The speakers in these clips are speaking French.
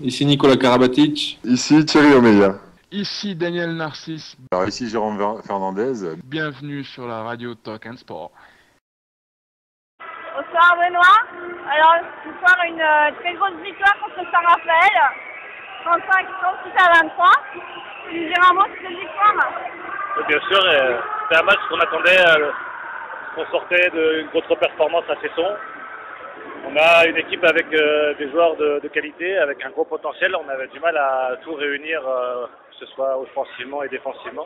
Ici Nicolas Karabatic. Ici Thierry Omeya. Ici Daniel Narcisse. Alors ici Jérôme Fernandez. Bienvenue sur la radio Talk and Sport. Bonsoir Benoît. Alors ce soir une très grosse victoire contre Saint-Raphaël. 36 à 23. Tu nous diras un mot sur cette victoire? Bien sûr, c'est un match qu'on attendait, qu'on sortait d'une contre-performance à Cesson. On a une équipe avec des joueurs de qualité, avec un gros potentiel. On avait du mal à tout réunir, que ce soit offensivement et défensivement.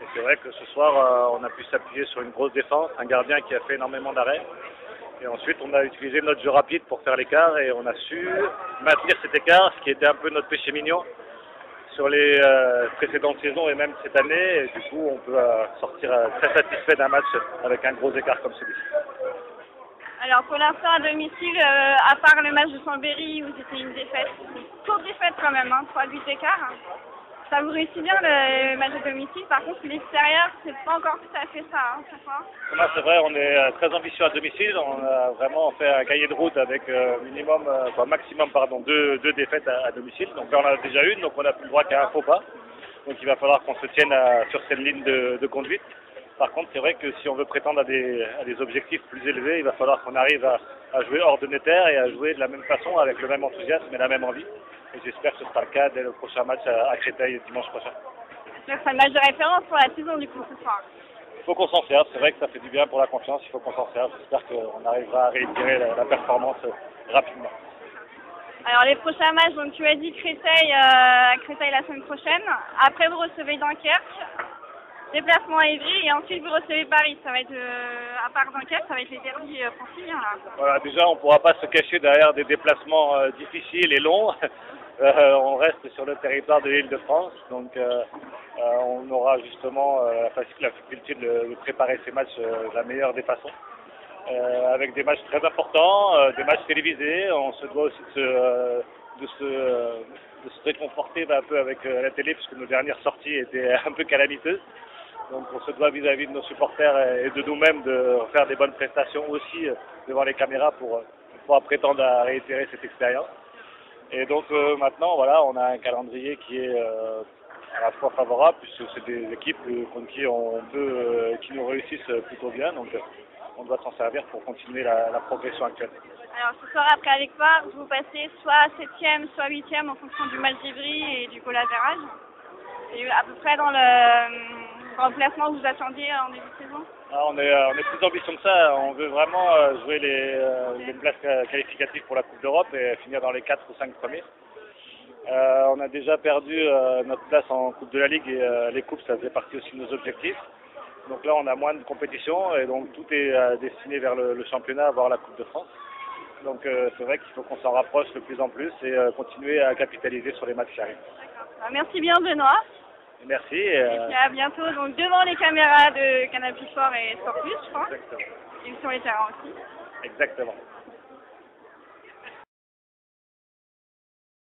Et c'est vrai que ce soir, on a pu s'appuyer sur une grosse défense, un gardien qui a fait énormément d'arrêts. Et ensuite, on a utilisé notre jeu rapide pour faire l'écart et on a su maintenir cet écart, ce qui était un peu notre péché mignon sur les précédentes saisons et même cette année. Et du coup, on peut sortir très satisfait d'un match avec un gros écart comme celui-ci. Alors pour l'instant à domicile, à part le match de Chambéry où c'était une défaite, une courte défaite quand même, 3 buts d'écart. Ça vous réussit bien le match de domicile, par contre l'extérieur c'est pas encore tout à fait ça, chaque fois. Non, c'est vrai, on est très ambitieux à domicile, on a vraiment fait un cahier de route avec maximum deux défaites à domicile. Donc là on en a déjà une, donc on n'a plus le droit qu'à un faux pas. Donc il va falloir qu'on se tienne sur cette ligne de conduite. Par contre, c'est vrai que si on veut prétendre à des objectifs plus élevés, il va falloir qu'on arrive à jouer hors de nos terres et à jouer de la même façon, avec le même enthousiasme et la même envie. Et j'espère que ce sera le cas dès le prochain match à Créteil dimanche prochain. Ce sera un match de référence pour la saison du coup ce soir. Il faut qu'on s'en serve, c'est vrai que ça fait du bien pour la confiance, il faut qu'on s'en serve. J'espère qu'on arrivera à réitérer la performance rapidement. Alors les prochains matchs, donc tu as dit Créteil la semaine prochaine. Après vous recevez Dunkerque. Déplacement à Évry et ensuite vous recevez Paris. Ça va être, à part Dunkerque, ça va être les derbies franciliens là. Voilà, déjà on ne pourra pas se cacher derrière des déplacements difficiles et longs. On reste sur le territoire de l'Île-de-France, donc on aura justement la faculté de préparer ces matchs de la meilleure des façons. Avec des matchs très importants, des matchs télévisés, on se doit aussi de se réconforter un peu avec la télé puisque nos dernières sorties étaient un peu calamiteuses. Donc on se doit vis-à-vis de nos supporters et de nous-mêmes de faire des bonnes prestations aussi devant les caméras pour pouvoir prétendre à réitérer cette expérience. Et donc maintenant voilà, on a un calendrier qui est à la fois favorable puisque c'est des équipes contre qui qui nous réussissent plutôt bien. Donc on doit s'en servir pour continuer la progression actuelle. Alors ce soir après la victoire, vous passez soit 7e, soit 8e en fonction du match d'Ivry et du goal average. Et à peu près dans le classement que vous attendiez en début de saison? On est plus ambitieux que ça, on veut vraiment jouer les places qualificatives pour la Coupe d'Europe et finir dans les 4 ou 5 premiers. On a déjà perdu notre place en Coupe de la Ligue et les coupes ça faisait partie aussi de nos objectifs. Donc là on a moins de compétition et donc tout est destiné vers le championnat, voire la Coupe de France. Donc c'est vrai qu'il faut qu'on s'en rapproche de plus en plus et continuer à capitaliser sur les matchs qui arrivent. D'accord. Merci bien Benoît. Merci. Et puis à bientôt donc devant les caméras de Canal+ Sport et Sport+, je pense. Exactement. Et sur les terrains aussi. Exactement.